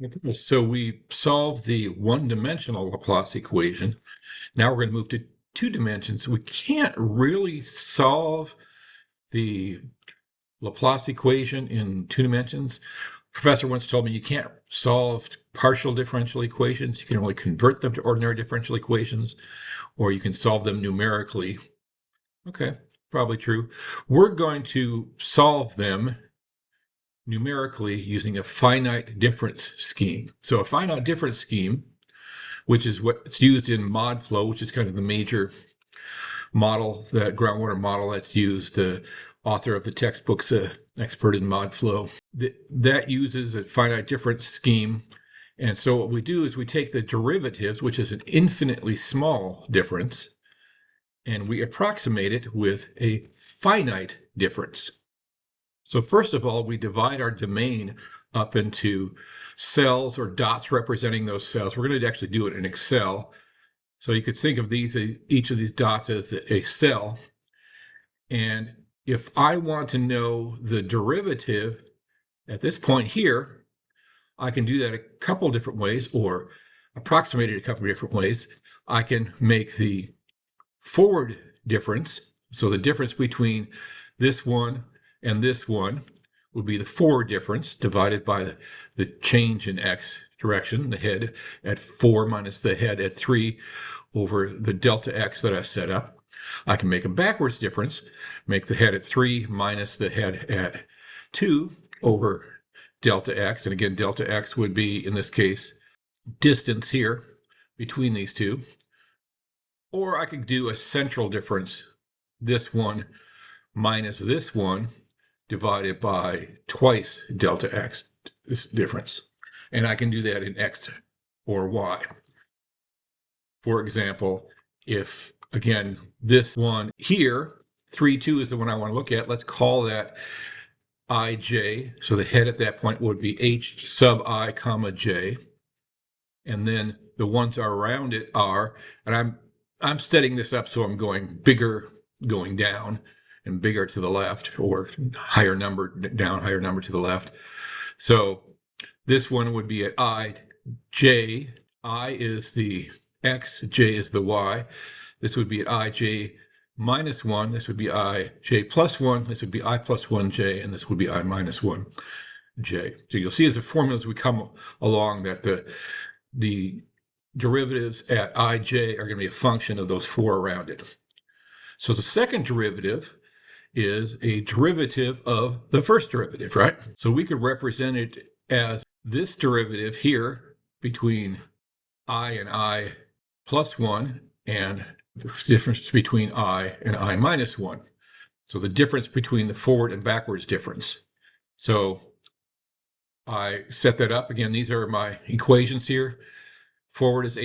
Okay, so we solved the one-dimensional Laplace equation. Now we're going to move to two dimensions. We can't really solve the Laplace equation in two dimensions. Professor once told me you can't solve partial differential equations. You can only convert them to ordinary differential equations, or you can solve them numerically. Okay, probably true. We're going to solve them numerically using a finite difference scheme. So a finite difference scheme, which is what's used in mod flow, which is kind of the major model, that groundwater model that's used. The author of the textbook's an expert in mod flow. That uses a finite difference scheme. And so what we do is we take the derivatives, which is an infinitely small difference, and we approximate it with a finite difference. So first of all, we divide our domain up into cells or dots representing those cells. We're going to actually do it in Excel. So you could think of each of these dots as a cell. And if I want to know the derivative at this point here, I can do that a couple different ways, or approximate it a couple different ways. I can make the forward difference. So the difference between this one and this one would be the forward difference divided by the change in x direction, the head at 4 minus the head at 3 over the delta x that I set up. I can make a backwards difference, make the head at 3 minus the head at 2 over delta x. And again, delta x would be, in this case, distance here between these two. Or I could do a central difference, this one minus this one, divided by twice delta x, this difference. And I can do that in x or y. For example, if, again, this one here, 3, 2 is the one I want to look at, let's call that ij. So the head at that point would be h sub I comma j. And then the ones around it are, and I'm setting this up so I'm going bigger going down and bigger to the left, or higher number down, higher number to the left. So this one would be at I, j. I is the x, j is the y. This would be at I, j minus 1. This would be I, j plus 1. This would be I plus 1, j, and this would be I minus 1, j. So you'll see as the formulas we come along that the derivatives at ij are going to be a function of those 4 around it. So the second derivative is a derivative of the first derivative, right? So we could represent it as this derivative here between I and I plus 1, and the difference between I and I minus 1. So the difference between the forward and backwards difference. So I set that up. Again, these are my equations here. Forward is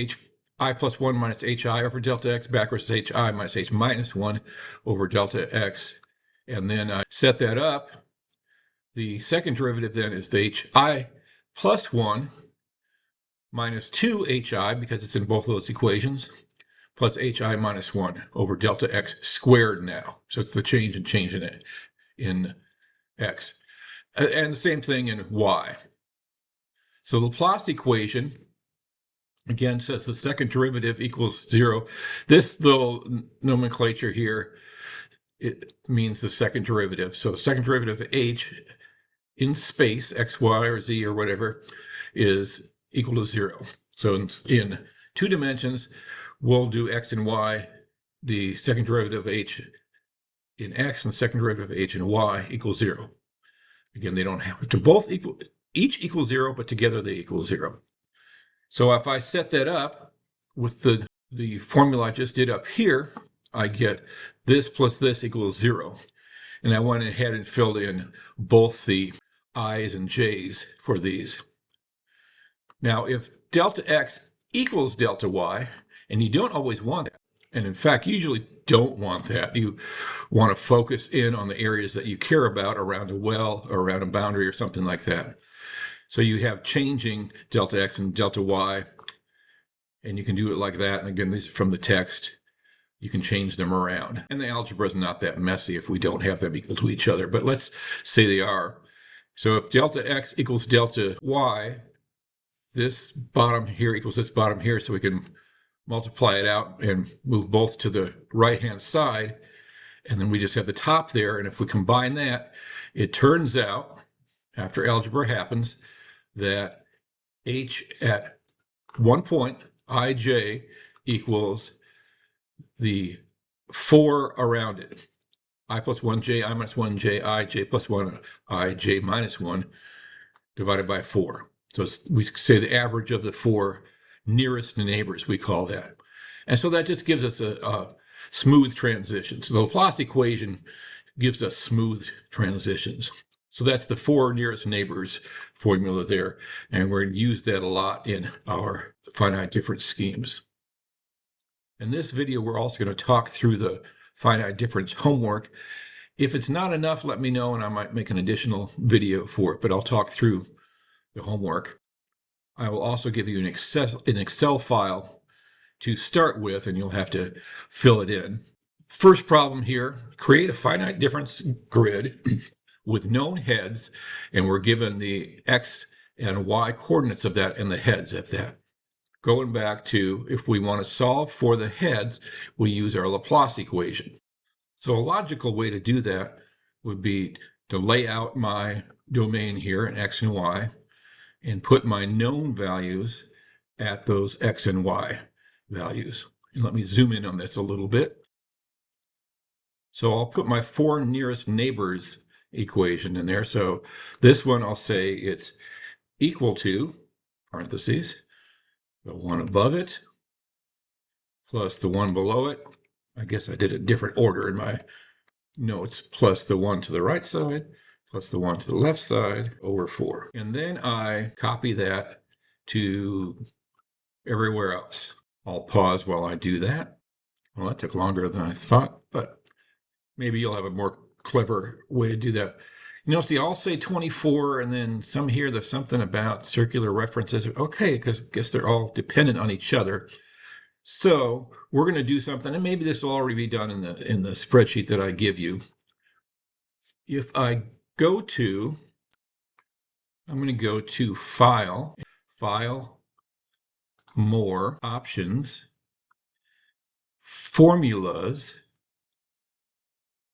hi plus 1 minus hi over delta x. Backwards is hi minus h minus 1 over delta x. And then I set that up. The second derivative then is the hi plus 1 minus 2hi, because it's in both of those equations, plus hi minus 1 over delta x squared now. So it's the change in x. And the same thing in y. So the Laplace equation, again, says the second derivative equals 0. This little nomenclature here, it means the second derivative. So the second derivative of h in space, x, y, or z, or whatever, is equal to 0. So in two dimensions, we'll do x and y. The second derivative of h in x and the second derivative of h in y equals 0. Again, they don't have to both equal, each equals 0, but together they equal 0. So if I set that up with the formula I just did up here, I get this plus this equals 0. And I went ahead and filled in both the i's and j's for these. Now, if delta x equals delta y, and you don't always want that, and in fact, you usually don't want that. You want to focus in on the areas that you care about around a well or around a boundary or something like that. So you have changing delta x and delta y, and you can do it like that. And again, these are from the text. You can change them around. And the algebra is not that messy if we don't have them equal to each other, but let's say they are. So if delta x equals delta y, this bottom here equals this bottom here, so we can multiply it out and move both to the right-hand side. And then we just have the top there. And if we combine that, it turns out, after algebra happens, that h at one point, ij, equals the 4 around it. I plus 1j, I minus 1j, I, j plus 1, I, j minus 1, divided by 4. So we say the average of the 4 nearest neighbors, we call that. And so that just gives us a smooth transition. So the Laplace equation gives us smooth transitions. So that's the 4 nearest neighbors formula there. And we're going to use that a lot in our finite difference schemes. In this video, we're also going to talk through the finite difference homework. If it's not enough, let me know, and I might make an additional video for it, but I'll talk through the homework. I will also give you an Excel file to start with, and you'll have to fill it in. First problem here, create a finite difference grid with known heads, and we're given the x and y coordinates of that and the heads of that. Going back to, if we want to solve for the heads, we use our Laplace equation. So a logical way to do that would be to lay out my domain here in x and y and put my known values at those x and y values. And let me zoom in on this a little bit. So I'll put my 4 nearest neighbors equation in there. So this one, I'll say it's equal to, parentheses, the one above it, plus the one below it. I guess I did a different order in my notes, plus the one to the right side, plus the one to the left side, over 4. And then I copy that to everywhere else. I'll pause while I do that. Well, that took longer than I thought, but maybe you'll have a more clever way to do that. You know, see, I'll say 24, and then some here, there's something about circular references. Okay, because I guess they're all dependent on each other. So we're going to do something, and maybe this will already be done in the spreadsheet that I give you. If I go to, I'm going to go to File, More, Options, Formulas,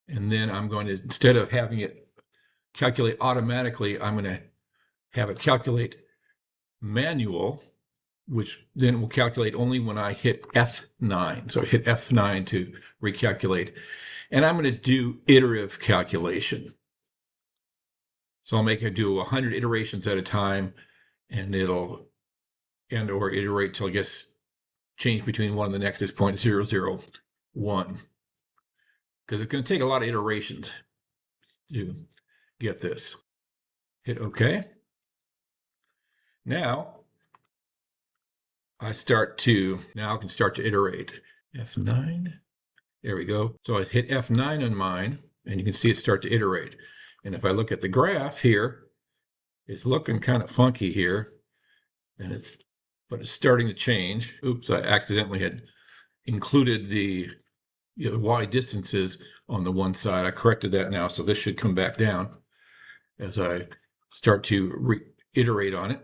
and then I'm going to, instead of having it calculate automatically, I'm going to have it calculate manual, which then will calculate only when I hit F9. So I hit F9 to recalculate. And I'm going to do iterative calculation. So I'll make it do 100 iterations at a time, and it'll or iterate till I guess change between one and the next is 0.001. Because it's going to take a lot of iterations to get this. Hit OK. Now I can start to iterate. F9. There we go. So I hit F9 on mine, and you can see it start to iterate. And if I look at the graph here, it's looking kind of funky here, but it's starting to change. Oops, I accidentally had included the y distances on the one side. I corrected that now, so this should come back down as I start to reiterate on it.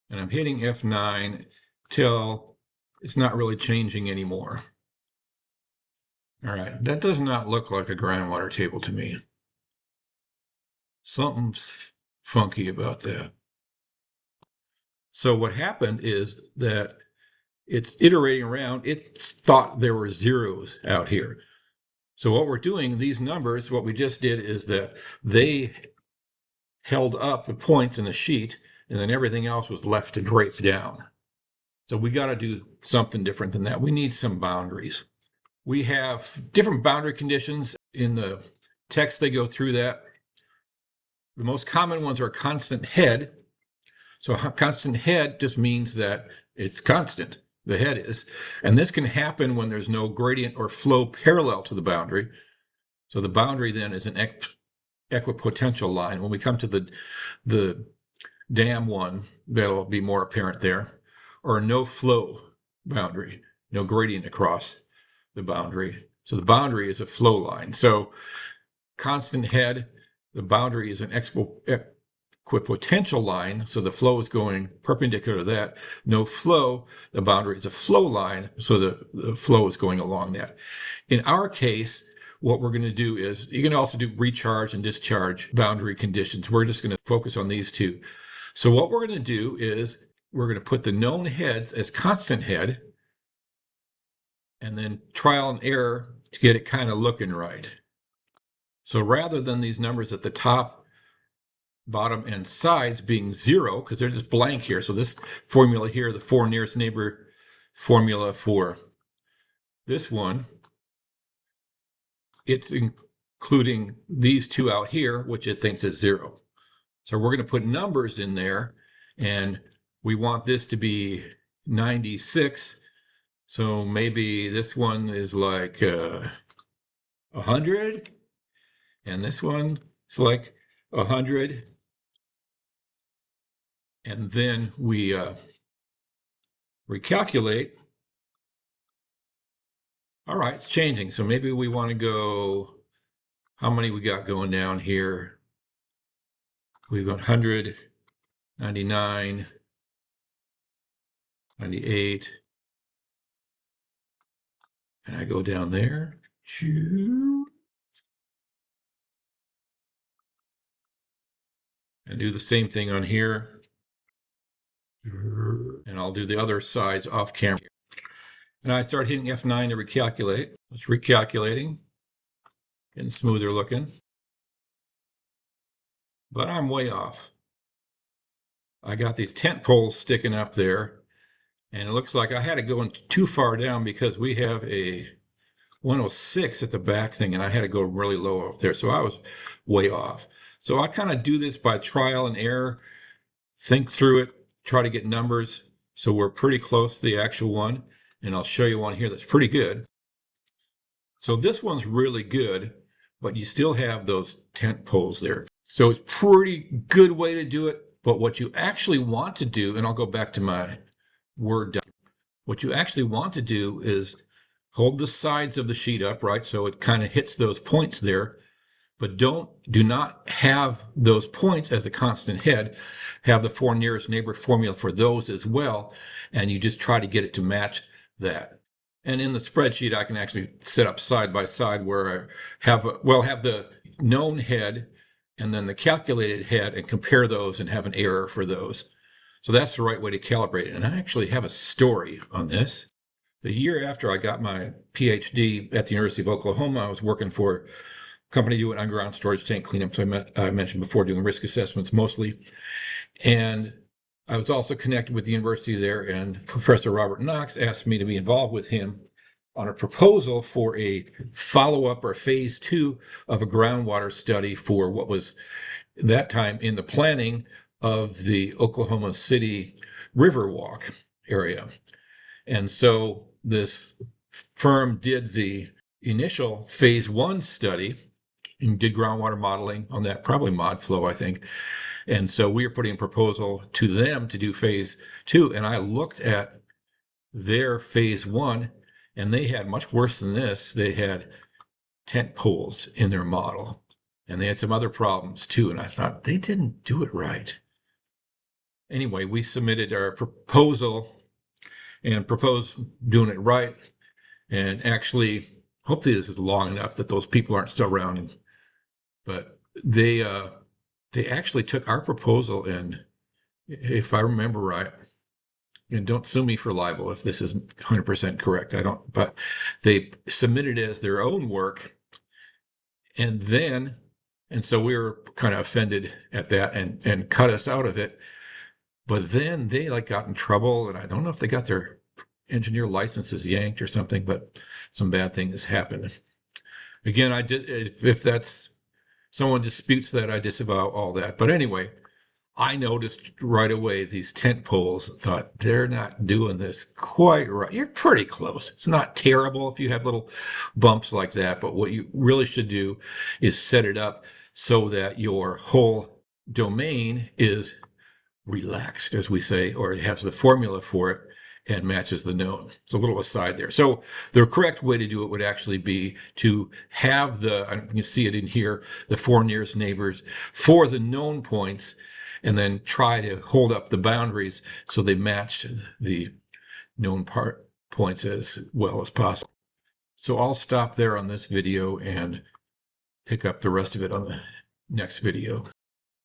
And I'm hitting F9 till it's not really changing anymore. All right, that does not look like a groundwater table to me. Something's funky about that. So what happened is that it's iterating around. It thought there were zeros out here. So what we're doing, these numbers, what we just did is that they held up the points in the sheet, and then everything else was left to drape down. So we got to do something different than that. We need some boundaries. We have different boundary conditions in the text. They go through that. The most common ones are constant head. So constant head just means that it's constant, the head is. And this can happen when there's no gradient or flow parallel to the boundary. So the boundary then is an equipotential line. When we come to the dam one, that'll be more apparent there. Or no flow boundary, no gradient across the boundary. So the boundary is a flow line. So constant head, the boundary is an equipotential line, so the flow is going perpendicular to that. No flow, the boundary is a flow line, so the flow is going along that. In our case, what we're going to do is, you can also do recharge and discharge boundary conditions. We're just going to focus on these two. So what we're going to do is we're going to put the known heads as constant head, and then trial and error to get it kind of looking right. So rather than these numbers at the top, bottom, and sides being 0, because they're just blank here. So this formula here, the 4 nearest neighbor formula for this one, it's including these two out here, which it thinks is 0. So we're going to put numbers in there, and we want this to be 96. So maybe this one is like 100, and this one is like 100. And then we recalculate. All right, it's changing. So maybe we want to go, how many we got going down here? We've got 100, 99, 98. And I go down there. And do the same thing on here. And I'll do the other sides off camera. And I start hitting F9 to recalculate. It's recalculating. Getting smoother looking. But I'm way off. I got these tent poles sticking up there. And it looks like I had to go too far down because we have a 106 at the back thing, and I had to go really low up there. So I was way off. So I kind of do this by trial and error, think through it, try to get numbers. So we're pretty close to the actual one. And I'll show you one here that's pretty good. So this one's really good, but you still have those tent poles there. So it's pretty good way to do it. But what you actually want to do, and I'll go back to my Word document, what you actually want to do is hold the sides of the sheet up, right? So it kind of hits those points there, but do not have those points as a constant head. Have the 4 nearest neighbor formula for those as well, and you just try to get it to match that. And in the spreadsheet, I can actually set up side by side where I have the known head and then the calculated head and compare those and have an error for those. So that's the right way to calibrate it. And I actually have a story on this. The year after I got my PhD at the University of Oklahoma, I was working for a company doing underground storage tank cleanup. So I mentioned before, doing risk assessments mostly. And I was also connected with the university there, and Professor Robert Knox asked me to be involved with him on a proposal for a follow-up or phase 2 of a groundwater study for what was that time in the planning of the Oklahoma City Riverwalk area. And so this firm did the initial phase 1 study and did groundwater modeling on that, probably mod flow, I think. And so we are putting a proposal to them to do phase 2. And I looked at their phase 1, and they had much worse than this. They had tent poles in their model, and they had some other problems too. And I thought they didn't do it right. Anyway, we submitted our proposal and proposed doing it right. And actually, hopefully this is long enough that those people aren't still around. But they actually took our proposal, and if I remember right, and don't sue me for libel if this isn't 100% correct, but they submitted it as their own work, and so we were kind of offended at that and cut us out of it. But then they got in trouble, and I don't know if they got their engineer licenses yanked or something, but some bad things happened. Again, if that's someone disputes that, I disavow all that. But anyway, I noticed right away these tent poles, thought they're not doing this quite right. You're pretty close. It's not terrible if you have little bumps like that, but what you really should do is set it up so that your whole domain is relaxed, as we say, or it has the formula for it, and matches the known. It's a little aside there. So the correct way to do it would actually be to have you can see it in here, the 4 nearest neighbors for the known points, and then try to hold up the boundaries so they match the known points as well as possible. So I'll stop there on this video and pick up the rest of it on the next video.